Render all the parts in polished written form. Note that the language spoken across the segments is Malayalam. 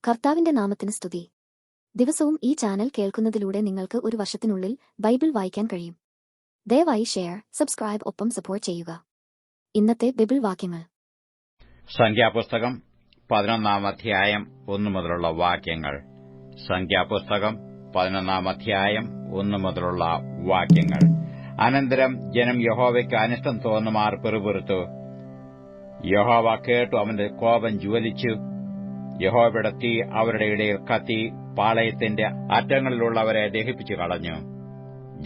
കർത്താവിന്റെ നാമത്തിന് സ്തുതി. ദിവസവും ഈ ചാനൽ കേൾക്കുന്നതിലൂടെ നിങ്ങൾക്ക് ഒരു വർഷത്തിനുള്ളിൽ ബൈബിൾ വായിക്കാൻ കഴിയും. ദയവായി ഷെയർ, സബ്സ്ക്രൈബ് ഒപ്പം സപ്പോർട്ട് ചെയ്യുക. ഇന്നത്തെ ബൈബിൾ വാക്യങ്ങൾ. സംഖ്യാപുസ്തകം 11 അധ്യായം 1 മുതലുള്ള വാക്യങ്ങൾ. സംഖ്യാപുസ്തകം 11 അധ്യായം 1 മുതലുള്ള വാക്യങ്ങൾ. അനന്തരം ജനം യഹോവയ്ക്ക് അനിഷ്ടം തോന്നുമാർ പിറുപിറുത്തു. യഹോവ കേട്ടു, അവന്റെ കോപം ജ്വലിച്ചു. യഹോവയുടെ തീ അവരുടെ ഇടയിൽ കത്തി പാളയത്തിന്റെ അറ്റങ്ങളിലുള്ളവരെ ദഹിപ്പിച്ചു കളഞ്ഞു.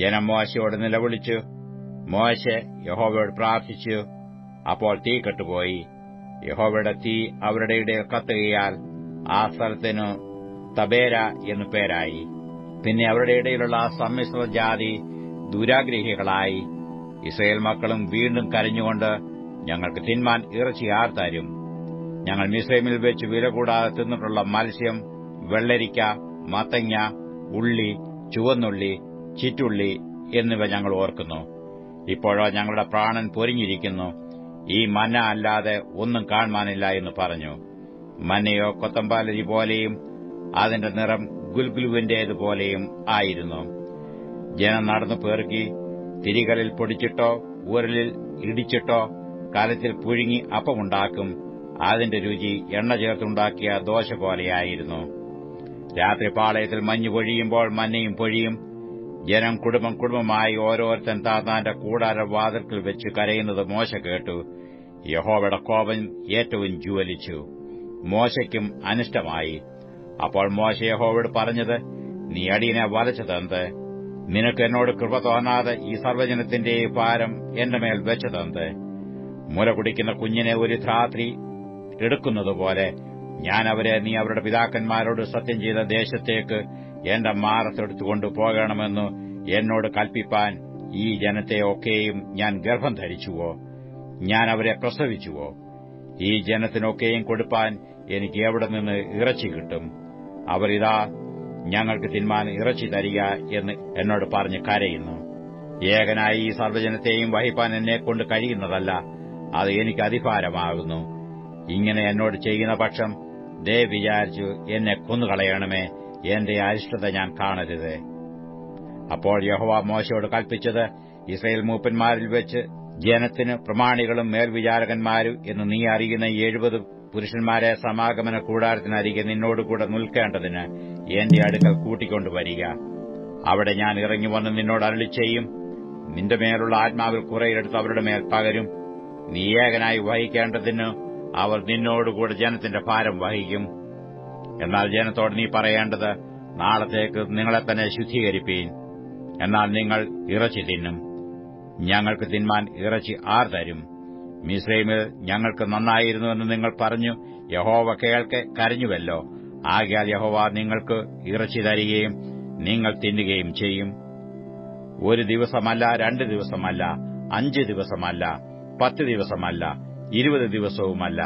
ജനം മോശയോട് നിലവിളിച്ചു. മോശെ യഹോവയോട് പ്രാർത്ഥിച്ചു. അപ്പോൾ തീ കെട്ടുപോയി. യഹോവയുടെ തീ അവരുടെ ഇടയിൽ കത്തുകയാൽ ആ സ്ഥലത്തിനു തബേര എന്നു പേരായി. പിന്നെ അവരുടെ ഇടയിലുള്ള സമ്മിശ്ര ജാതി ദുരാഗ്രഹികളായി. ഇസ്രായേൽ മക്കളും വീണ്ടും കരഞ്ഞുകൊണ്ട്, ഞങ്ങൾക്ക് തിന്മാൻ ഇറച്ചി ആർ തരും? ഞങ്ങൾ മിസ്രൈമിൽ വെച്ച് വില കൂടാതെ തിന്നിട്ടുള്ള മത്സ്യം, വെള്ളരിക്ക, മത്തങ്ങ, ഉള്ളി, ചുവന്നുള്ളി, ചിറ്റുള്ളി എന്നിവ ഞങ്ങൾ ഓർക്കുന്നു. ഇപ്പോഴോ ഞങ്ങളുടെ പ്രാണൻ പൊരിഞ്ഞിരിക്കുന്നു. ഈ മന്ന അല്ലാതെ ഒന്നും കാണുവാനില്ല എന്ന് പറഞ്ഞു. മന്നയോ കൊത്തമ്പാലരി പോലെയും അതിന്റെ നിറം ഗുൽഗുലുവിന്റേതുപോലെയും ആയിരുന്നു. ജനം നടന്നു പേർക്കി തിരികളിൽ പൊടിച്ചിട്ടോ ഉരലിൽ ഇടിച്ചിട്ടോ കലത്തിൽ പുഴുങ്ങി അപ്പമുണ്ടാക്കും. അതിന്റെ രുചി എണ്ണ ചേർത്തുണ്ടാക്കിയ ദോശ പോലെയായിരുന്നു. രാത്രി പാളയത്തിൽ മഞ്ഞ് പൊഴിയുമ്പോൾ മഞ്ഞയും പൊഴിയും. ജനം കുടുംബമായി ഓരോരുത്തൻ താത്താന്റെ കൂടാര വാതിൽക്കൽ വെച്ച് കരയുന്നത് മോശ കേട്ടു. യഹോവയുടെ കോപം ഏറ്റവും ജ്വലിച്ചു. മോശയ്ക്കും അനിഷ്ടമായി. അപ്പോൾ മോശ യഹോവയോട് പറഞ്ഞത്, നീ അടിയനെ വലച്ചതെന്ത്? നിനക്ക് എന്നോട് കൃപ തോന്നാതെ ഈ സർവ്വജനത്തിന്റെ ഭാരം എന്റെ മേൽ വെച്ചതെന്ത്? മുല കുടിക്കുന്ന കുഞ്ഞിനെ ഒരു രാത്രി എടുക്കുന്നതുപോലെ ഞാൻ അവരെ നീ അവരുടെ പിതാക്കന്മാരോട് സത്യം ചെയ്ത ദേശത്തേക്ക് എന്റെ മാറത്തെടുത്തുകൊണ്ടു പോകണമെന്ന് എന്നോട് കൽപ്പിപ്പാൻ ഈ ജനത്തെ ഒക്കെയും ഞാൻ ഗർഭം ധരിച്ചുവോ? ഞാൻ അവരെ പ്രസവിച്ചുവോ? ഈ ജനത്തിനൊക്കെയും കൊടുപ്പാൻ എനിക്ക് എവിടെ നിന്ന് ഇറച്ചി കിട്ടും? അവർ ഇതാ ഞങ്ങൾക്ക് തിന്മാൻ ഇറച്ചി തരിക എന്ന് എന്നോട് പറഞ്ഞ് കരയുന്നു. ഏകനായി ഈ സർവ്വജനത്തെയും വഹിപ്പാൻ എന്നെക്കൊണ്ട് കഴിയുന്നതല്ല, അത് എനിക്ക് അധിഭാരമാകുന്നു. ഇങ്ങനെ എന്നോട് ചെയ്യുന്ന പക്ഷം വിചാരിച്ചു എന്നെ കൊന്നുകളയണമേ, എന്റെ അരിഷ്ടത ഞാൻ കാണരുത്. അപ്പോൾ യഹോവ മോശയോട് കൽപ്പിച്ചത്, ഇസ്രായേൽ മൂപ്പന്മാരിൽ വെച്ച് ജനത്തിന് പ്രമാണികളും മേൽവിചാരകന്മാരും എന്ന് നീ അറിയുന്ന 70 പുരുഷന്മാരെ സമാഗമന കൂടാരത്തിനരികെ നിന്നോടുകൂടെ നിൽക്കേണ്ടതിന് എന്റെ അടുക്കൽ കൂട്ടിക്കൊണ്ടുവരിക. അവിടെ ഞാൻ ഇറങ്ങി വന്ന് നിന്നോട് അരുളിച്ചെയ്യും. നിന്റെ മേലുള്ള ആത്മാവിൽ കുറെയെടുത്ത് അവരുടെ മേൽ പകരും. നീ ഏകനായി വഹിക്കേണ്ടതിന് അവർ നിന്നോടുകൂടെ ജനത്തിന്റെ ഭാരം വഹിക്കും. എന്നാൽ ജനത്തോട് നീ പറയേണ്ടത്, നാളത്തേക്ക് നിങ്ങളെ തന്നെ ശുദ്ധീകരിപ്പീൻ. എന്നാൽ നിങ്ങൾ ഇറച്ചി തിന്നും. ഞങ്ങൾക്ക് തിന്മാൻ ഇറച്ചി ആർ തരും? മിസ്രൈമിൽ ഞങ്ങൾക്ക് നന്നായിരുന്നുവെന്ന് നിങ്ങൾ പറഞ്ഞു. യഹോവ കേൾക്കെ കരഞ്ഞുവല്ലോ. ആകയാൽ യഹോവ നിങ്ങൾക്ക് ഇറച്ചി തരികയും നിങ്ങൾ തിന്നുകയും ചെയ്യും. 1 ദിവസമല്ല, 2 ദിവസമല്ല, 5 ദിവസമല്ല, 10 ദിവസമല്ല, 20 ദിവസവുമല്ല,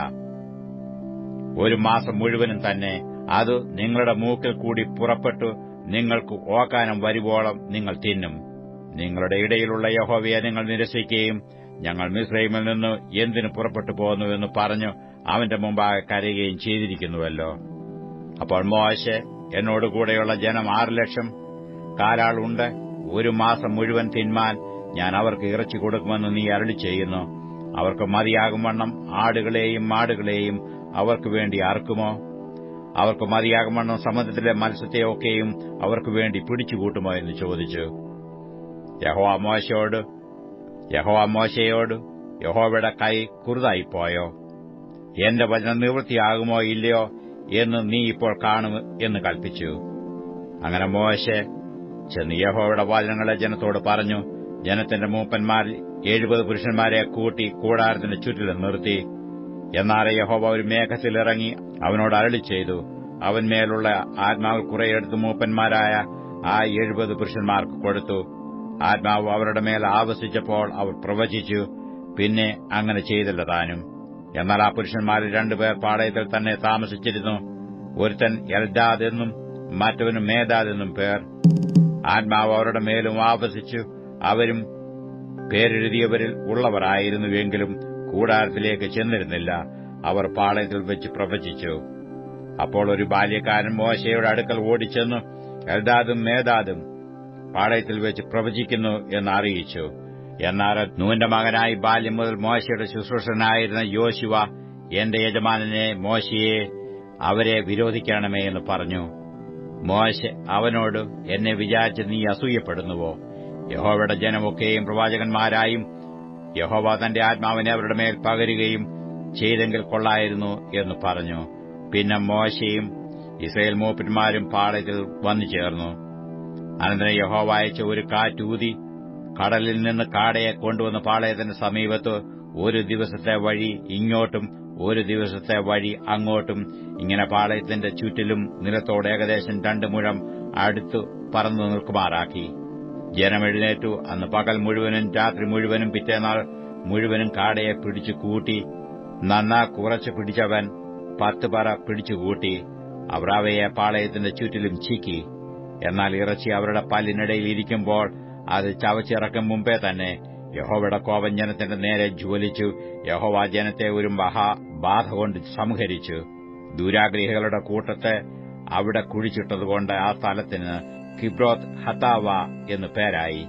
1 മാസം മുഴുവനും തന്നെ. അത് നിങ്ങളുടെ മൂക്കിൽ കൂടി പുറപ്പെട്ടു നിങ്ങൾക്ക് ഓക്കാനം വരുവോളം നിങ്ങൾ തിന്നും. നിങ്ങളുടെ ഇടയിലുള്ള യഹോവയെ നിങ്ങൾ നിരസിക്കുകയും ഞങ്ങൾ മിസ്രൈമിൽ നിന്ന് എന്തിനു പുറപ്പെട്ടു പോന്നുവെന്ന് പറഞ്ഞു അവന്റെ മുമ്പാകെ കരയുകയും ചെയ്തിരിക്കുന്നുവല്ലോ. അപ്പോൾ മോശെ, എന്നോടുകൂടെയുള്ള ജനം 6 ലക്ഷം കാലാളുണ്ട്. 1 മാസം മുഴുവൻ തിന്മാൻ ഞാൻ അവർക്ക് ഇറച്ചി കൊടുക്കുമെന്ന് നീ അരുളി ചെയ്യുന്നു. അവർക്ക് മതിയാകും വണ്ണം ആടുകളെയും മാടുകളെയും അവർക്ക് വേണ്ടി അറുക്കുമോ? അവർക്ക് മതിയാകും വണ്ണം സമുദ്രത്തിലെ മത്സ്യത്തെയൊക്കെയും അവർക്ക് വേണ്ടി പിടിച്ചുകൂട്ടുമോ എന്ന് ചോദിച്ചു. യഹോവ മോശയോട്, യഹോവയുടെ കൈ കുറുതായിപ്പോയോ? എന്റെ വചനം നിവൃത്തിയാകുമോ ഇല്ലയോ എന്ന് നീ ഇപ്പോൾ കാണും എന്ന് കൽപ്പിച്ചു. അങ്ങനെ മോശെ ചെന്ന് യഹോവയുടെ വചനങ്ങളെ ജനത്തോട് പറഞ്ഞു. ജനത്തിന്റെ മൂപ്പന്മാരിൽ 70 പുരുഷന്മാരെ കൂട്ടി കൂടാരത്തിന് ചുറ്റിലും നിർത്തി. എന്നാറെ യഹോവ ഒരു മേഘത്തിലിറങ്ങി അവനോട് അരുളി ചെയ്തു. അവന്മേലുള്ള ആത്മാവ് കുറെയെടുത്ത് മൂപ്പന്മാരായ ആ 70 പുരുഷന്മാർക്ക് കൊടുത്തു. ആത്മാവ് അവരുടെ മേൽ ആവസിച്ചപ്പോൾ അവർ പ്രവചിച്ചു. പിന്നെ അങ്ങനെ ചെയ്തില്ല താനും. എന്നാൽ ആ പുരുഷന്മാരിൽ 2 പേർ പാളയത്തിൽ തന്നെ താമസിച്ചിരുന്നു. ഒരുത്തൻ എൽദാദ് എന്നും മറ്റവന് മേദാദ് എന്നും പേർ. ആത്മാവ് അവരുടെ മേലും ആവസിച്ചു. അവരും പേരെഴുതിയവരിൽ ഉള്ളവരായിരുന്നുവെങ്കിലും കൂടാരത്തിലേക്ക് ചെന്നിരുന്നില്ല. അവർ പാളയത്തിൽ വെച്ച് പ്രവചിച്ചു. അപ്പോൾ ഒരു ബാല്യക്കാരൻ മോശയുടെ അടുക്കൽ ഓടിച്ചെന്നു, എൽദാദും മേദാദും പാളയത്തിൽ വെച്ച് പ്രവചിക്കുന്നു എന്ന് അറിയിച്ചു. എന്നാൽ നൂന്റെ മകനായി ബാല്യം മുതൽ മോശയുടെ ശുശ്രൂഷനായിരുന്ന യോശുവ, എന്റെ യജമാനനെ മോശയെ അവരെ വിരോധിക്കണമേ എന്ന് പറഞ്ഞു. മോശെ അവനോട്, എന്നെ വിചാരിച്ച് നീ അസൂയപ്പെടുന്നുവോ? യഹോവയുടെ ജനമൊക്കെയും പ്രവാചകന്മാരായും യഹോവ തന്റെ ആത്മാവിനെ അവരുടെ മേൽ പകരുകയും ചെയ്തെങ്കിൽ കൊള്ളായിരുന്നു എന്ന് പറഞ്ഞു. പിന്നെ മോശയും ഇസ്രായേൽ മൂപ്പന്മാരും പാളയത്തിൽ വന്നു ചേർന്നു. അനന്തരം യഹോവ അയച്ച ഒരു കാറ്റൂതി കടലിൽ നിന്ന് കാടയെ കൊണ്ടുവന്ന് പാളയത്തിന് സമീപത്ത് ഒരു ദിവസത്തെ വഴി ഇങ്ങോട്ടും ഒരു ദിവസത്തെ വഴി അങ്ങോട്ടും, ഇങ്ങനെ പാളയത്തിന്റെ ചുറ്റിലും നിലത്തോട് ഏകദേശം 2 മുഴം അടുത്തു പറന്നു നിൽക്കുമാറാക്കി. ജനം എഴുന്നേറ്റു. അന്ന് പകൽ മുഴുവനും രാത്രി മുഴുവനും പിറ്റേനാൾ മുഴുവനും കാടയെ പിടിച്ചു കൂട്ടി. നന്നാ കുറച്ചു പിടിച്ചവൻ 10 പറ പിടിച്ചുകൂട്ടി. അവർ അവയെ പാളയത്തിന്റെ ചുറ്റിലും ചീക്കി. എന്നാൽ ഇറച്ചി അവരുടെ പല്ലിനിടയിൽ ഇരിക്കുമ്പോൾ അത് ചവച്ചിറക്കും മുമ്പേ തന്നെ യഹോവയുടെ കോപം ജനത്തിന്റെ നേരെ ജ്വലിച്ചു. യഹോവ ജനത്തെ ഒരു മഹാബാധ കൊണ്ട് സംഹരിച്ചു. ദുരാഗ്രഹികളുടെ കൂട്ടത്തെ അവിടെ കുഴിച്ചിട്ടതുകൊണ്ട് ആ സ്ഥലത്തിന് കിബ്രോത്ത് ഹത്താവ എന്ന് പേരായി.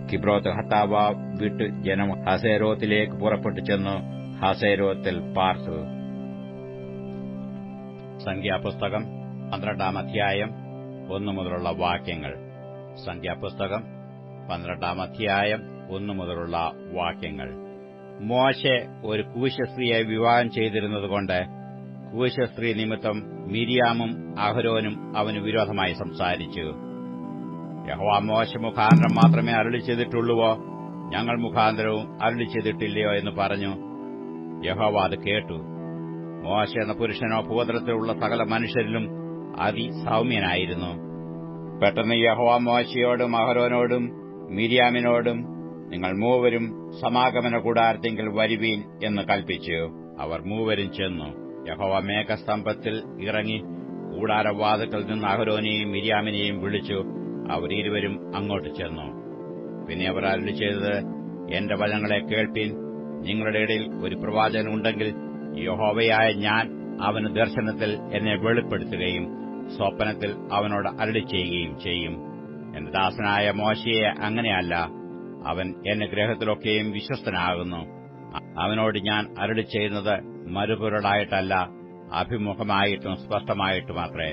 കിബ്രോത്ത് ഹത്താവ വിട്ട് ജനം ഹസേരോത്തിലേക്ക് പുറപ്പെട്ടു ചെന്നു ഹസേരോത്തിൽ പാർത്തു. സംഖ്യാപുസ്തകം 12-ാം അധ്യായം 1 മുതലുള്ള വാക്യങ്ങൾ. സംഖ്യാപുസ്തകം 12-ാം അധ്യായം 1 മുതലുള്ള വാക്യങ്ങൾ. മോശെ ഒരു കൂശസ്ത്രീയെ വിവാഹം ചെയ്തിരുന്നതുകൊണ്ട് കൂശസ്ത്രീ നിമിത്തം മിരിയാമും അഹരോനും അവന് വിരോധമായി സംസാരിച്ചു. യഹോവ മോശെ മുഖാന്തരം മാത്രമേ അരുളി ചെയ്തിട്ടുള്ളുവോ? ഞങ്ങൾ മുഖാന്തരവും അരുളി ചെയ്തിട്ടില്ലയോ എന്ന് പറഞ്ഞു. യഹോവ അത് കേട്ടു. മോശെ എന്ന പുരുഷനോ ഭൂതലത്തിലുള്ള സകല മനുഷ്യരിലും അതിസൗമ്യനായിരുന്നു. പെട്ടെന്ന് യഹോവ മോശയോടും അഹരോനോടും മിരിയാമിനോടും, നിങ്ങൾ മൂവരും സമാഗമന കൂടാരത്തിങ്കൽ വരുവീൻ എന്ന് കൽപ്പിച്ചു. അവർ മൂവരും ചെന്നു. യഹോവ മേഘസ്തംഭത്തിൽ ഇറങ്ങി കൂടാരവാതിൽക്കൽ നിന്ന് അഹരോനെയും മിരിയാമിനെയും വിളിച്ചു. അവർ ഇരുവരും അങ്ങോട്ട് ചെന്നു. പിന്നെ അവർ അരുളി ചെയ്തത്, എന്റെ വചനങ്ങളെ കേൾപ്പീൻ. നിങ്ങളുടെ ഇടയിൽ ഒരു പ്രവാചകൻ ഉണ്ടെങ്കിൽ യഹോവയായ ഞാൻ അവന് ദർശനത്തിൽ എന്നെ വെളിപ്പെടുത്തുകയും സ്വപ്നത്തിൽ അവനോട് അരുളി ചെയ്യുകയും ചെയ്യും. എന്റെ ദാസനായ മോശയെ അങ്ങനെയല്ല. അവൻ എന്റെ ഗ്രഹത്തിലൊക്കെയും വിശ്വസ്തനാകുന്നു. അവനോട് ഞാൻ അരുളി ചെയ്യുന്നത് മറുപൊരുളായിട്ടല്ല, അഭിമുഖമായിട്ടും സ്പഷ്ടമായിട്ടുമത്രേ.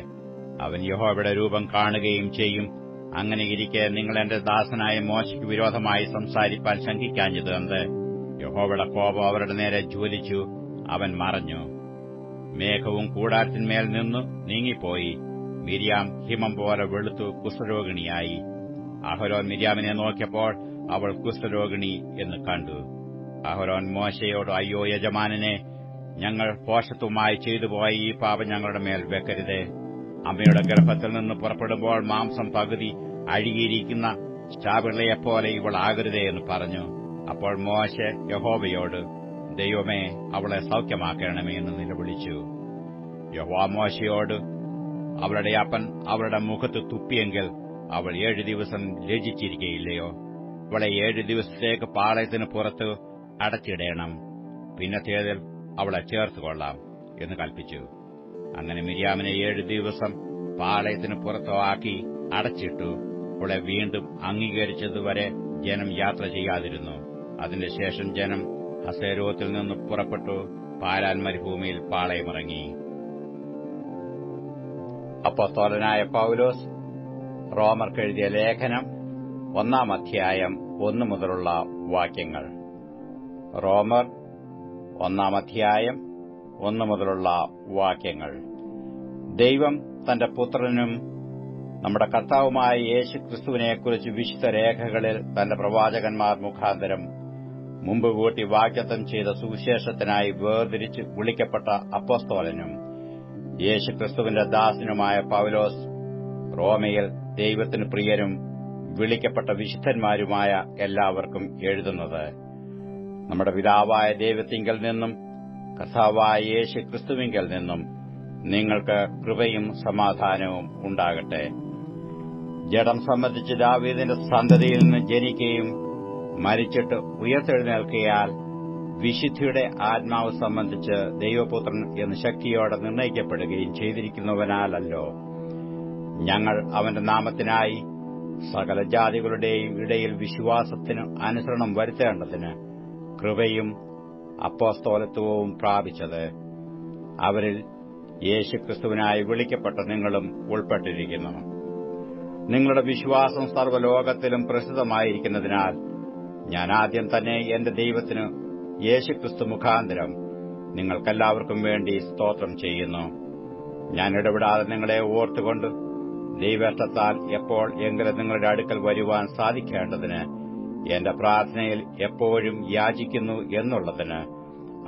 അവൻ യഹോവയുടെ രൂപം കാണുകയും ചെയ്യും. അങ്ങനെയിരിക്കെ നിങ്ങൾ എന്റെ ദാസനായ മോശയ്ക്ക് വിരോധമായി സംസാരിപ്പാൻ ശങ്കിക്കാഞ്ഞത് എന്ത്? യഹോവയുടെ കോപം അവരുടെ നേരെ ജ്വലിച്ചു. അവൻ മറഞ്ഞു. മേഘവും കൂടാരത്തിന്മേൽ നിന്നു നീങ്ങിപ്പോയി. മിരിയാം ഹിമം പോലെ വെളുത്തു കുഷ്ഠരോഗിണിയായി. അഹരോൻ മിരിയാമിനെ നോക്കിയപ്പോൾ അവൾ കുഷ്ഠരോഗിണി എന്ന് കണ്ടു. അഹരോൻ മോശയോട്, അയ്യോ യജമാനനെ, ഞങ്ങൾ ഭോഷത്വമായി ചെയ്തുപോയ ഈ പാപം ഞങ്ങളുടെ മേൽ വെക്കരുതേ. അമ്മയുടെ ഗർഭത്തിൽ നിന്ന് പുറപ്പെടുമ്പോൾ മാംസം പകുതി അഴുകിയിരിക്കുന്ന ചാപിള്ളയെപ്പോലെ ഇവൾ ആകരുതേ എന്ന് പറഞ്ഞു. അപ്പോൾ മോശെ യഹോവയോട്, ദൈവമേ, അവളെ സൗഖ്യമാക്കണമേ എന്ന് നിലവിളിച്ചു. യഹോവ മോശയോട്, അവളുടെ അപ്പൻ അവളുടെ മുഖത്ത് തുപ്പിയെങ്കിൽ അവൾ 7 ദിവസം ലജ്ജിച്ചിരിക്കയില്ലയോ? അവളെ 7 ദിവസത്തേക്ക് പാളയത്തിന് പുറത്ത് അടച്ചിടേണം. പിന്നത്തേതിൽ അവളെ ചേർത്തുകൊള്ളാം എന്ന് കൽപ്പിച്ചു. അങ്ങനെ മിരിയാമിനെ 7 ദിവസം പാളയത്തിന് പുറത്തോ ആക്കി അടച്ചിട്ടു. അവളെ വീണ്ടും അംഗീകരിച്ചതുവരെ ജനം യാത്ര ചെയ്യാതിരുന്നു. അതിന്റെ ശേഷം ജനം ഹസേരോത്തിൽ നിന്ന് പുറപ്പെട്ടു പാരാൻ മരുഭൂമിയിൽ പാളയമിറങ്ങി. അപ്പോസ്തലനായ പൗലോസ് റോമർക്കെഴുതിയ ലേഖനം 1-ാം അധ്യായം 1 മുതലുള്ള വാക്യങ്ങൾ. റോമർ 1-ാം അധ്യായം 1 മുതലുള്ള വാക്യങ്ങൾ. ദൈവം തന്റെ പുത്രനും നമ്മുടെ കർത്താവുമായ യേശുക്രിസ്തുവിനെക്കുറിച്ച് വിശുദ്ധ രേഖകളിൽ തന്റെ പ്രവാചകന്മാർ മുഖാന്തരം മുമ്പുകൂട്ടി വാഗ്ദത്തം ചെയ്ത സുവിശേഷത്തിനായി വേർതിരിച്ച് വിളിക്കപ്പെട്ട അപ്പോസ്തലനും യേശുക്രിസ്തുവിന്റെ ദാസനുമായ പൗലോസ്, റോമയിൽ ദൈവത്തിന് പ്രിയരും വിളിക്കപ്പെട്ട വിശുദ്ധന്മാരുമായ എല്ലാവർക്കും എഴുതുന്നത്, നമ്മുടെ പിതാവായ ദൈവത്തിങ്കൽ നിന്നും കർത്താവായ യേശുക്രിസ്തുവിങ്കൽ നിന്നും നിങ്ങൾക്ക് കൃപയും സമാധാനവും ഉണ്ടാകട്ടെ. ജഡം സംബന്ധിച്ച് ദാവീദിന്റെ സന്തതിയിൽ നിന്ന് ജനിക്കുകയും മരിച്ചിട്ട് ഉയർത്തെഴുന്നേൽക്കയാൽ വിശുദ്ധിയുടെ ആത്മാവ് സംബന്ധിച്ച് ദൈവപുത്രൻ എന്ന് ശക്തിയോടെ നിർണയിക്കപ്പെടുകയും ചെയ്തിരിക്കുന്നവനാലല്ലോ ഞങ്ങൾ അവന്റെ നാമത്തിനായി സകല ജാതികളുടെയും ഇടയിൽ വിശ്വാസത്തിന് അനുസരണം വരുത്തേണ്ടതിന് കൃപയും അപ്പോസ്തലത്വവും പ്രാപിച്ചത്. അവരിൽ യേശുക്രിസ്തുവിനായി വിളിക്കപ്പെട്ട നിങ്ങളും ഉൾപ്പെട്ടിരിക്കുന്നു. നിങ്ങളുടെ വിശ്വാസം സർവ്വലോകത്തിലും പ്രസിദ്ധമായിരിക്കുന്നതിനാൽ ഞാൻ ആദ്യം തന്നെ എന്റെ ദൈവത്തിന് യേശുക്രിസ്തു മുഖാന്തരം നിങ്ങൾക്കെല്ലാവർക്കും വേണ്ടി സ്തോത്രം ചെയ്യുന്നു. ഞാൻ ഇടപെടാതെ നിങ്ങളെ ഓർത്തുകൊണ്ട് ദൈവേഷ്ടത്താൽ എപ്പോൾ എങ്കിലും നിങ്ങളുടെ അടുക്കൽ വരുവാൻ സാധിക്കേണ്ടതിന് എന്റെ പ്രാർത്ഥനയിൽ എപ്പോഴും യാചിക്കുന്നു എന്നുള്ളതിന്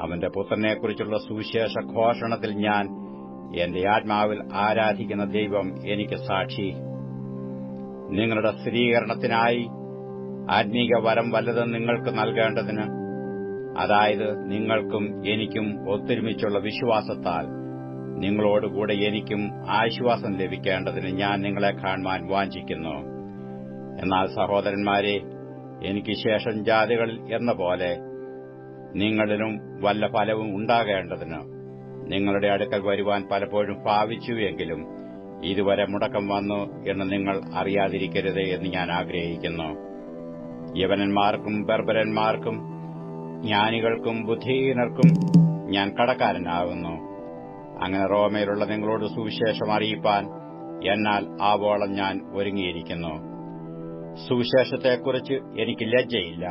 അവന്റെ പുത്രനെക്കുറിച്ചുള്ള സുവിശേഷ ഘോഷണത്തിൽ ഞാൻ എന്റെ ആത്മാവിൽ ആരാധിക്കുന്ന ദൈവം എനിക്ക് സാക്ഷി. നിങ്ങളുടെ സ്ഥിരീകരണത്തിനായി ആത്മീക വരം വല്ലതും നിങ്ങൾക്ക് നൽകേണ്ടതിന്, അതായത് നിങ്ങൾക്കും എനിക്കും ഒത്തൊരുമിച്ചുള്ള വിശ്വാസത്താൽ നിങ്ങളോടുകൂടെ എനിക്കും ആശ്വാസം ലഭിക്കേണ്ടതിന് ഞാൻ നിങ്ങളെ കാണുവാൻ വാഞ്ചിക്കുന്നു. എന്നാൽ സഹോദരന്മാരെ, എനിക്ക് ശേഷം ജാതികളിൽ എന്ന പോലെ നിങ്ങളിലും വല്ല ഫലവും ഉണ്ടാകേണ്ടതിന് നിങ്ങളുടെ അടുക്കൽ വരുവാൻ പലപ്പോഴും ഭാവിച്ചുവെങ്കിലും ഇതുവരെ മുടക്കം വന്നു എന്ന് നിങ്ങൾ അറിയാതിരിക്കരുത് എന്ന് ഞാൻ ആഗ്രഹിക്കുന്നു. യവനന്മാർക്കും ബർബരന്മാർക്കും ജ്ഞാനികൾക്കും ബുദ്ധിഹീനർക്കും ഞാൻ കടക്കാരനാകുന്നു. അങ്ങനെ റോമയിലുള്ള നിങ്ങളോട് സുവിശേഷം അറിയിപ്പാൻ എന്നാൽ ആവോളം ഞാൻ ഒരുങ്ങിയിരിക്കുന്നു. സുവിശേഷത്തെക്കുറിച്ച് എനിക്ക് ലജ്ജയില്ല.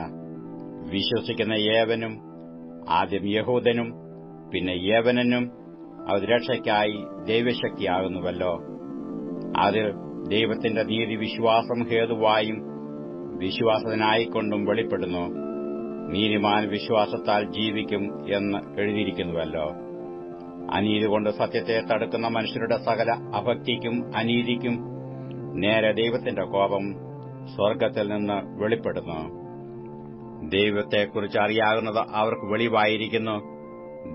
വിശ്വസിക്കുന്ന ഏവനും, ആദ്യം യഹൂദനും പിന്നെ ഏവനും അത് രക്ഷയ്ക്കായി ദൈവശക്തിയാകുന്നുവല്ലോ. അതിൽ ദൈവത്തിന്റെ നീതി വിശ്വാസം ഹേതുവായും വിശ്വാസത്തിനായിക്കൊണ്ടും വെളിപ്പെടുന്നു. നീതിമാൻ വിശ്വാസത്താൽ ജീവിക്കും എന്ന് എഴുതിയിരിക്കുന്നുവല്ലോ. അനീതി കൊണ്ട് സത്യത്തെ തടുക്കുന്ന മനുഷ്യരുടെ സകല അഭക്തിക്കും അനീതിക്കും നേരെ ദൈവത്തിന്റെ കോപം സ്വർഗ്ഗത്തിൽ നിന്ന് വെളിപ്പെടുന്നു. ദൈവത്തെക്കുറിച്ച് അറിയാവുന്നത് അവർക്ക് വെളിവായിരിക്കുന്നു.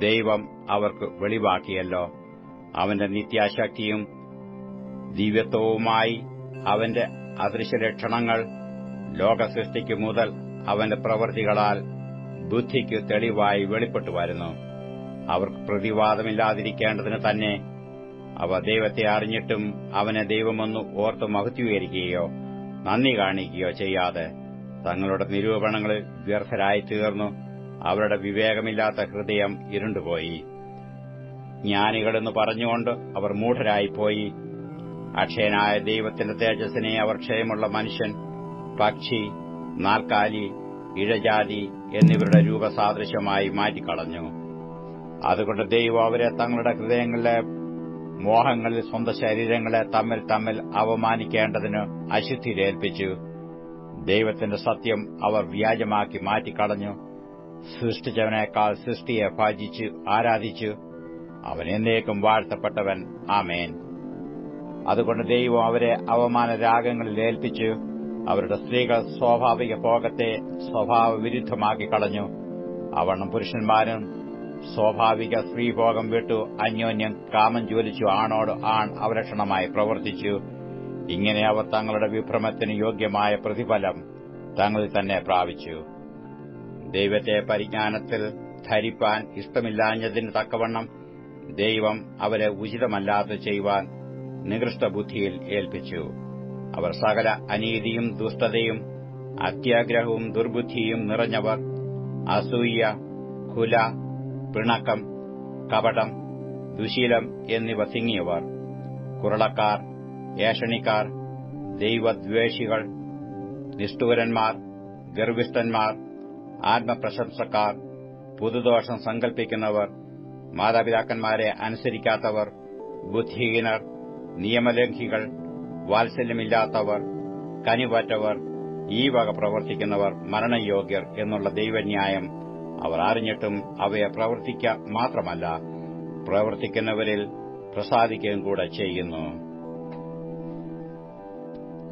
ദൈവം അവർക്ക് വെളിവാക്കിയല്ലോ. അവന്റെ നിത്യാശക്തിയും ദിവ്യത്വവുമായി അവന്റെ അദൃശ്യലക്ഷണങ്ങൾ ലോകസൃഷ്ടിക്കു മുതൽ അവന്റെ പ്രവൃത്തികളാൽ ബുദ്ധിക്ക് തെളിവായി വെളിപ്പെട്ടു വരുന്നു. അവർക്ക് പ്രതിവാദമില്ലാതിരിക്കേണ്ടതിന് തന്നെ അവ ദൈവത്തെ അറിഞ്ഞിട്ടും അവനെ ദൈവമെന്ന് ഓർത്ത് മഹത്വീകരിക്കുകയോ നന്ദി കാണിക്കുകയോ ചെയ്യാതെ തങ്ങളുടെ നിരൂപണങ്ങളിൽ വ്യർത്ഥരായി തീർന്നു. അവരുടെ വിവേകമില്ലാത്ത ഹൃദയം ഇരുണ്ടുപോയി. ജ്ഞാനികളെന്ന് പറഞ്ഞുകൊണ്ട് അവർ മൂഢരായിപ്പോയി. അക്ഷയനായ ദൈവത്തിന്റെ തേജസ്സിനെ അവർ ക്ഷയമുള്ള മനുഷ്യൻ, പക്ഷി, നാൽക്കാലി, ഇഴജാതി എന്നിവരുടെ രൂപസാദൃശ്യമായി മാറ്റിക്കളഞ്ഞു. അതുകൊണ്ട് ദൈവം അവരെ തങ്ങളുടെ ഹൃദയങ്ങളിലെ മോഹങ്ങളിൽ സ്വന്തം ശരീരങ്ങളെ തമ്മിൽ തമ്മിൽ അവമാനിക്കേണ്ടതിന് അശുദ്ധിയിലേൽപ്പിച്ചു. ദൈവത്തിന്റെ സത്യം അവർ വ്യാജമാക്കി മാറ്റിക്കളഞ്ഞു. സൃഷ്ടിച്ചവനേക്കാൾ സൃഷ്ടിയെ ഭജിച്ച് ആരാധിച്ചു. അവൻ എന്നേക്കും വാഴ്ത്തപ്പെട്ടവൻ. ആമേൻ. അതുകൊണ്ട് ദൈവം അവരെ അവമാനരാഗങ്ങളിൽ ഏൽപ്പിച്ചു. അവരുടെ സ്ത്രീകൾ സ്വാഭാവിക ഭോഗത്തെ സ്വഭാവവിരുദ്ധമാക്കി കളഞ്ഞു. അവണ്ണം പുരുഷന്മാരും സ്വാഭാവിക സ്ത്രീഭോഗം വിട്ടു അന്യോന്യം കാമം ജ്വലിച്ചു ആണോട് ആൺ അവലക്ഷണമായി പ്രവർത്തിച്ചു. ഇങ്ങനെ അവർ തങ്ങളുടെ വിഭ്രമത്തിന് യോഗ്യമായ പ്രതിഫലം തങ്ങളിൽ തന്നെ പ്രാപിച്ചു. ദൈവത്തെ പരിജ്ഞാനത്തിൽ ധരിപ്പാൻ ഇഷ്ടമില്ലാഞ്ഞതിന് തക്കവണ്ണം ദൈവം അവരെ ഉചിതമല്ലാതെ ചെയ്യുവാൻ നികൃഷ്ടബുദ്ധിയിൽ ഏൽപ്പിച്ചു. അവർ സകല അനീതിയും ദുഷ്ടതയും അത്യാഗ്രഹവും ദുർബുദ്ധിയും നിറഞ്ഞവർ, അസൂയ, കുല, പിണക്കം, കപടം, ദുശീലം എന്നിവ തിങ്ങിയവർ, കുരളക്കാർ, ഏഷണിക്കാർ, ദൈവദ്വേഷികൾ, നിഷ്ഠൂരന്മാർ, ഗർവിഷ്ഠന്മാർ, ആത്മപ്രശംസക്കാർ, പുതുദോഷം സങ്കൽപ്പിക്കുന്നവർ, മാതാപിതാക്കന്മാരെ അനുസരിക്കാത്തവർ, ബുദ്ധിഹീനർ, നിയമലംഘികൾ, വാത്സല്യമില്ലാത്തവർ, കനിവറ്റവർ, ഈ വക പ്രവർത്തിക്കുന്നവർ മരണയോഗ്യർ എന്നുള്ള ദൈവന്യായം അവർ അറിഞ്ഞിട്ടും അവയെ പ്രവർത്തിക്ക മാത്രമല്ല, പ്രവർത്തിക്കുന്നവരിൽ പ്രസാദിക്കുകയും കൂടെ ചെയ്യുന്നു.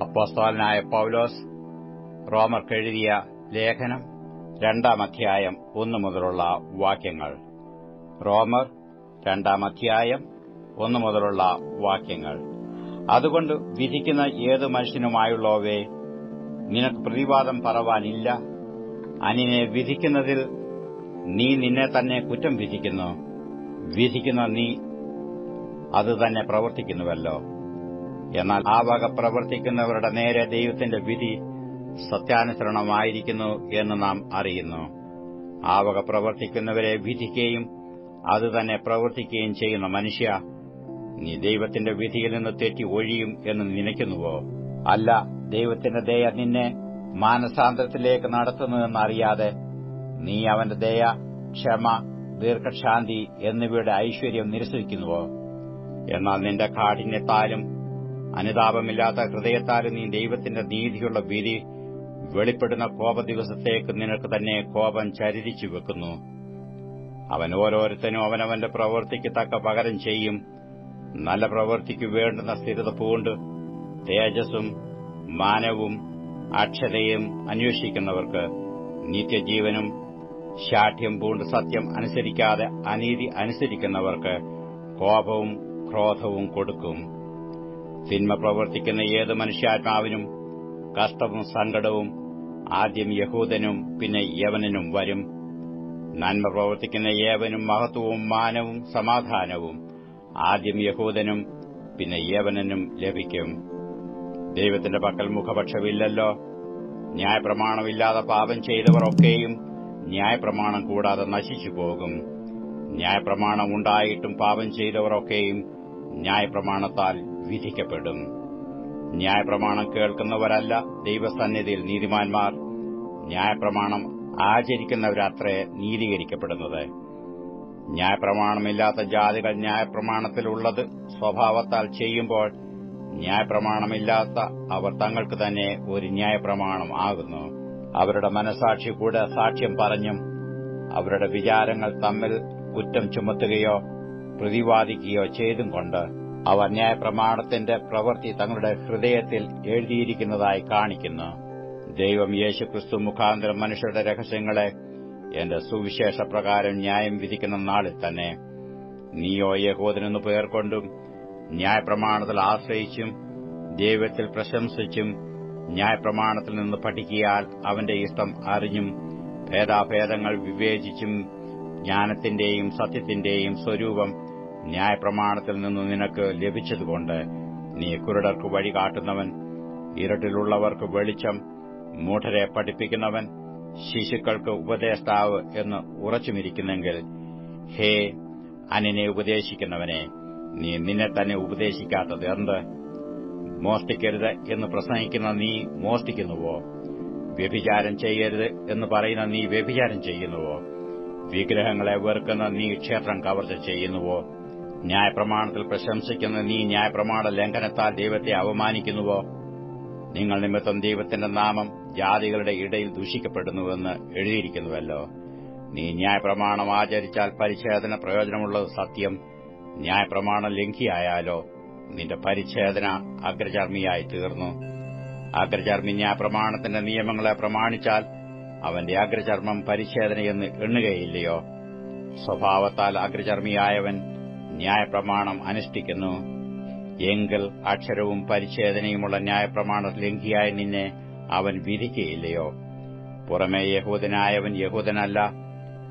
അപ്പോസ്തലനായ പൗലോസ് റോമർക്കെഴുതിയ ലേഖനം 2-ാം അധ്യായം 1 മുതലുള്ള വാക്യങ്ങൾ. റോമർ 2-ാം അധ്യായം 1 മുതലുള്ള വാക്യങ്ങൾ. അതുകൊണ്ട് വിധിക്കുന്ന ഏതു മനുഷ്യനുമായുള്ളവേ, നിനക്ക് പ്രതിവാദം പറവാനില്ല. അന്യനെ വിധിക്കുന്നതിൽ നീ നിന്നെ തന്നെ കുറ്റം വിധിക്കുന്ന നീ അത് തന്നെ പ്രവർത്തിക്കുന്നുവല്ലോ. എന്നാൽ ആ വക പ്രവർത്തിക്കുന്നവരുടെ നേരെ ദൈവത്തിന്റെ വിധി സത്യാനുസരണമായിരിക്കുന്നു എന്ന് നാം അറിയുന്നു. ആ വക പ്രവർത്തിക്കുന്നവരെ വിധിക്കുകയും അത് തന്നെ പ്രവർത്തിക്കുകയും ചെയ്യുന്ന മനുഷ്യ, നീ ദൈവത്തിന്റെ വിധിയിൽ നിന്ന് തെറ്റി ഒഴിയും എന്ന് നനയ്ക്കുന്നുവോ? അല്ല, ദൈവത്തിന്റെ ദയ നിന്നെ മാനസാന്തരത്തിലേക്ക് നടത്തുന്നതെന്നറിയാതെ നീ അവന്റെ ദയ, ക്ഷമ, ദീർഘശാന്തി എന്നിവയുടെ ഐശ്വര്യം നിരസിക്കുന്നുവോ? എന്നാൽ നിന്റെ കാഠിന്യത്താലും അനുതാപമില്ലാത്ത ഹൃദയത്താലും നീ ദൈവത്തിന്റെ നീതിയുള്ള വിധി വെളിപ്പെടുന്ന കോപദിവസത്തേക്ക് നിനക്ക് തന്നെ കോപം ചരിച്ചു വെക്കുന്നു. അവൻ ഓരോരുത്തനും അവനവന്റെ പ്രവൃത്തിക്ക് തക്ക പകരം ചെയ്യും. നല്ല പ്രവൃത്തിക്ക് വേണ്ടുന്ന സ്ഥിരത പൂണ്ട് തേജസ്സും മാനവും അക്ഷതയും അന്വേഷിക്കുന്നവർക്ക് നിത്യജീവനും, ശാഠ്യം പൂണ്ട് സത്യം അനുസരിക്കാതെ അനീതി അനുസരിക്കുന്നവർക്ക് കോപവും ക്രോധവും കൊടുക്കും. തിന്മ പ്രവർത്തിക്കുന്ന ഏത് മനുഷ്യാത്മാവിനും കഷ്ടവും സങ്കടവും ആദ്യം യഹൂദനും പിന്നെ യവനനും വരും. നന്മ പ്രവർത്തിക്കുന്ന ഏവനും മഹത്വവും മാനവും സമാധാനവും ആദ്യം യഹൂദനും പിന്നെ യവനനും ലഭിക്കും. ദൈവത്തിന്റെ പക്കൽ മുഖപക്ഷമില്ലല്ലോ. ന്യായപ്രമാണമില്ലാതെ പാപം ചെയ്തവർ ഒക്കെയും ന്യായപ്രമാണം കൂടാതെ നശിച്ചുപോകും. ന്യായപ്രമാണം ഉണ്ടായിട്ടും പാപം ചെയ്തവർ ഒക്കെയും ന്യായപ്രമാണത്താൽ വിധിക്കപ്പെടും. ന്യായപ്രമാണം കേൾക്കുന്നവരല്ല ദൈവസന്നിധിയിൽ നീതിമാന്മാർ, ന്യായപ്രമാണം ആചരിക്കുന്നവരത്രേ നീതീകരിക്കപ്പെടുന്നത്. ന്യായപ്രമാണമില്ലാത്ത ജാതികൾ ന്യായപ്രമാണത്തിലുള്ളത് സ്വഭാവത്താൽ ചെയ്യുമ്പോൾ ന്യായപ്രമാണമില്ലാത്ത അവർ തങ്ങൾക്ക് തന്നെ ഒരു ന്യായപ്രമാണം ആകുന്നു. അവരുടെ മനസ്സാക്ഷി കൂടെ സാക്ഷ്യം പറഞ്ഞും അവരുടെ വിചാരങ്ങൾ തമ്മിൽ കുറ്റം ചുമത്തുകയോ പ്രതിവാദിക്കുകയോ ചെയ്തും കൊണ്ട് അവർ ന്യായപ്രമാണത്തിന്റെ പ്രവൃത്തി തങ്ങളുടെ ഹൃദയത്തിൽ എഴുതിയിരിക്കുന്നതായി കാണിക്കുന്നു. ദൈവം യേശുക്രിസ്തു മുഖാന്തരം മനുഷ്യരുടെ രഹസ്യങ്ങളെ എന്റെ സുവിശേഷപ്രകാരം ന്യായം വിധിക്കുന്ന നാളിൽ തന്നെ നീയോ യഹൂദനെന്നു പേർകൊണ്ടും ന്യായപ്രമാണത്തിൽ ആശ്രയിച്ചും ദൈവത്തിൽ പ്രശംസിച്ചും ന്യായപ്രമാണത്തിൽ നിന്ന് പഠിക്കിയാൽ അവന്റെ ഇഷ്ടം അറിഞ്ഞും ഭേദാഭേദങ്ങൾ വിവേചിച്ചും ജ്ഞാനത്തിന്റെയും സത്യത്തിന്റെയും സ്വരൂപം ന്യായപ്രമാണത്തിൽ നിന്ന് നിനക്ക് ലഭിച്ചതുകൊണ്ട് നീ കുരുടർക്ക് വഴി കാട്ടുന്നവൻ, ഇരുട്ടിലുള്ളവർക്ക് വെളിച്ചം, മൂഢരെ പഠിപ്പിക്കുന്നവൻ, ശിശുക്കൾക്ക് ഉപദേഷ്ടാവ് എന്ന് ഉറച്ചുമിരിക്കുന്നെങ്കിൽ, ഹേ അന്യനെ ഉപദേശിക്കുന്നവനെ, നീ നിന്നെ തന്നെ ഉപദേശിക്കാത്തത് എന്ത്? മോഷ്ടിക്കരുത് എന്ന് പ്രസംഗിക്കുന്ന നീ മോഷ്ടിക്കുന്നുവോ? വ്യഭിചാരം ചെയ്യരുത് എന്ന് പറയുന്ന നീ വ്യഭിചാരം ചെയ്യുന്നുവോ? വിഗ്രഹങ്ങളെ വെറുക്കുന്ന നീ ക്ഷേത്രം കവർച്ച ചെയ്യുന്നുവോ? ന്യായപ്രമാണത്തിൽ പ്രശംസിക്കുന്ന നീ ന്യായപ്രമാണ ലംഘനത്താൽ ദൈവത്തെ അവമാനിക്കുന്നുവോ? നിങ്ങൾ നിമിത്തം ദൈവത്തിന്റെ നാമം ജാതികളുടെ ഇടയിൽ ദൂഷിക്കപ്പെടുന്നുവെന്ന് എഴുതിയിരിക്കുന്നുവല്ലോ. നീ ന്യായപ്രമാണം ആചരിച്ചാൽ പരിച്ഛേദന പ്രയോജനമുള്ളത് സത്യം. ന്യായപ്രമാണം ലംഘിയായാലോ നിന്റെ പരിച്ഛേദന അഗ്രചർമ്മിയായി തീർന്നു. അഗ്രചർമ്മി ന്യായപ്രമാണത്തിന്റെ നിയമങ്ങളെ പ്രമാണിച്ചാൽ അവന്റെ അഗ്രചർമ്മം പരിച്ഛേദനയെന്ന് എണ്ണുകയില്ലയോ? സ്വഭാവത്താൽ അഗ്രചർമ്മിയായവൻ ന്യായപ്രമാണം അനുഷ്ഠിക്കുന്നു. എങ്കിൽ അക്ഷരവും പരിച്ഛേദനയുമുള്ള ന്യായപ്രമാണ ലംഘിയായ നിന്നെ അവൻ വിധിക്കുകയില്ലയോ? പുറമേ യഹൂദനായവൻ യഹൂദനല്ല,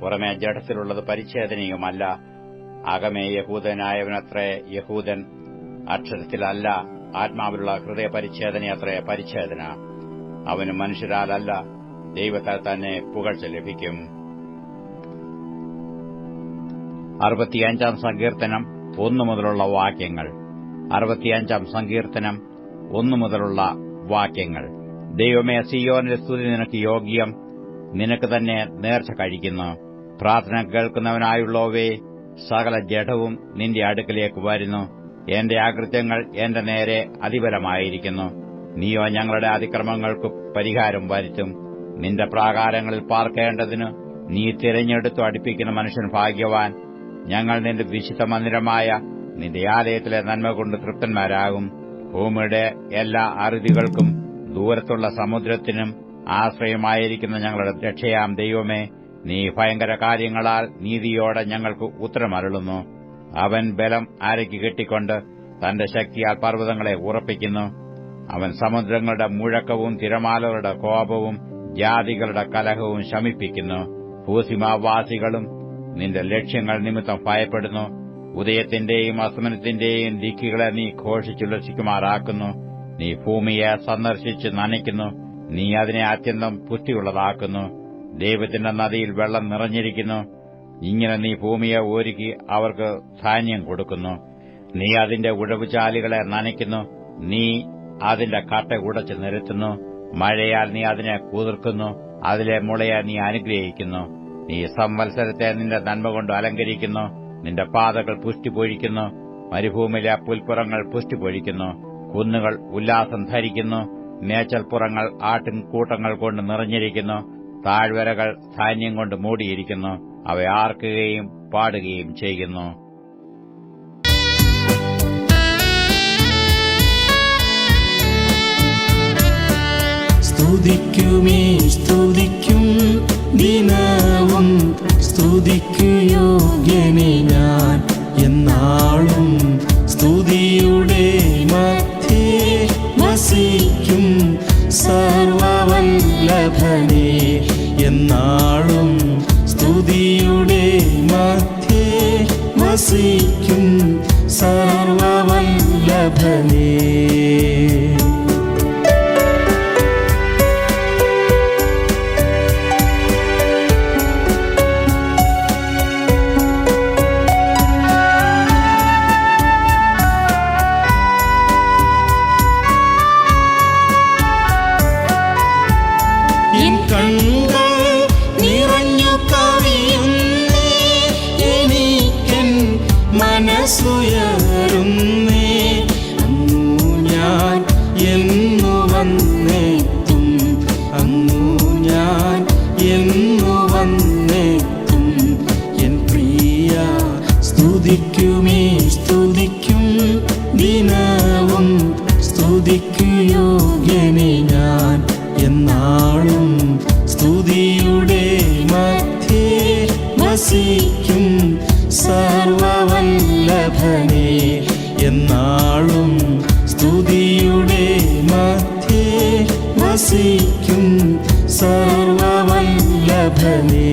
പുറമേ ജഡത്തിലുള്ളത് പരിച്ഛേദനയുമല്ല. അകമേ യഹൂദനായവനത്രേ യഹൂദൻ, അക്ഷരത്തിലല്ല ആത്മാവിലുള്ള ഹൃദയ പരിച്ഛേദനയത്രേ പരിച്ഛേദന. അവന് മനുഷ്യരാലല്ല ദൈവത്താൽ തന്നെ പുകഴ്ച ലഭിക്കും. 65 സങ്കീർത്തനം 1 മുതലുള്ള വാക്യങ്ങൾ. 65 സങ്കീർത്തനം 1 മുതലുള്ള വാക്യങ്ങൾ. ദൈവമേ, സിയോനിലെ സ്തുതി നിനക്ക് യോഗ്യം, നിനക്ക് തന്നെ നേർച്ച കഴിക്കുന്നു. പ്രാർത്ഥന കേൾക്കുന്നവനായുള്ളവേ, സകല ജഡവും നിന്റെ അടുക്കലേക്ക് വരുന്നു. എന്റെ അകൃത്യങ്ങൾ എന്റെ നേരെ അതിബലമായിരിക്കുന്നു. നീയോ ഞങ്ങളുടെ അതിക്രമങ്ങൾക്ക് പരിഹാരം വരുത്തും. നിന്റെ പ്രാകാരങ്ങളിൽ പാർക്കേണ്ടതിന് നീ തിരഞ്ഞെടുത്തു അടുപ്പിക്കുന്ന മനുഷ്യൻ ഭാഗ്യവാൻ. ഞങ്ങൾ നിന്റെ വിശുദ്ധ മന്ദിരമായ നിന്റെ ആലയത്തിലെ നന്മ കൊണ്ട് തൃപ്തന്മാരാകും. ഭൂമിയുടെ എല്ലാ അറുതികൾക്കും ദൂരത്തുള്ള സമുദ്രത്തിനും ആശ്രയമായിരിക്കുന്ന ഞങ്ങളുടെ രക്ഷയാം ദൈവമേ, നീ ഭയങ്കര കാര്യങ്ങളാൽ നീതിയോടെ ഞങ്ങൾക്ക് ഉത്തരമരുളുന്നു. അവൻ ബലം അരയ്ക്ക് കെട്ടിക്കൊണ്ട് തന്റെ ശക്തിയാൽ പർവ്വതങ്ങളെ ഉറപ്പിക്കുന്നു. അവൻ സമുദ്രങ്ങളുടെ മുഴക്കവും തിരമാലകളുടെ കോപവും ജാതികളുടെ കലഹവും ശമിപ്പിക്കുന്നു. ഭൂസീമാവാസികളും നിന്റെ ലക്ഷ്യങ്ങൾ നിമിത്തം ഭയപ്പെടുന്നു. ഉദയത്തിന്റെയും അസ്തമനത്തിന്റെയും ദിക്കുകളെ നീ ഘോഷിച്ചുല്ലസിക്കുമാറാക്കുന്നു. നീ ഭൂമിയെ സന്ദർശിച്ച് നനയ്ക്കുന്നു. നീ അതിനെ അത്യന്തം പുഷ്ടിയുള്ളതാക്കുന്നു. ദൈവത്തിന്റെ നദിയിൽ വെള്ളം നിറഞ്ഞിരിക്കുന്നു. ഇങ്ങനെ നീ ഭൂമിയെ ഒരുക്കി അവർക്ക് ധാന്യം കൊടുക്കുന്നു. നീ അതിന്റെ ഉഴവുചാലുകളെ നനയ്ക്കുന്നു. നീ അതിന്റെ കട്ട ഉടച്ച് നിരത്തുന്നു. മഴയാൽ നീ അതിനെ കുതിർക്കുന്നു. അതിലെ മുളയെ നീ അനുഗ്രഹിക്കുന്നു. നീ സംവത്സരത്തെ നിന്റെ നന്മ കൊണ്ട് അലങ്കരിക്കുന്നു. നിന്റെ പാതകൾ പുഷ്ടി പൊഴിക്കുന്നു. മരുഭൂമിയിലെ പുൽപ്പുറങ്ങൾ പുഷ്ടി പൊഴിക്കുന്നു. കുന്നുകൾ ഉല്ലാസം ധരിക്കുന്നു. മേച്ചൽപ്പുറങ്ങൾ ആട്ടിൻകൂട്ടങ്ങൾ കൊണ്ട് നിറഞ്ഞിരിക്കുന്നു. താഴ്വരകൾ ധാന്യം കൊണ്ട് മൂടിയിരിക്കുന്നു. അവ ആർക്കുകയും പാടുകയും ചെയ്യുന്നു. സ്തുതിക്കുമേ സ്തുതിക്കും ദിനവും സ്തുതിക്കു യോഗ്യനെ ഞാൻ എന്നാളും. സ്തുതിയുടെ മധ്യേ വസിക്കും സർവവല്ലഭനെ എന്നാളും. സ്തുതിയുടെ മധ്യേ വസിക്കും സർവവല്ലഭനെ. മനസ്സുയരുന്നേ അങ്ങു ഞാൻ എന്നു വന്നെത്തും. അങ്ങു ഞാൻ എന്നു വന്നെത്തും. എൻ പ്രിയ സ്തുതിക്കുമേ സ്തുതിക്കും ദിനവും സ്തുതിക്കു യോഗ്യനെ ഞാൻ എന്നാളും. സ്തുതിയുടെ മധ്യേ വസിക്കും സർവവല്ലഭനെ എന്നാളും. സ്തുതിയുടെ മധ്യേ വസിക്കും സർവവല്ലഭനെ.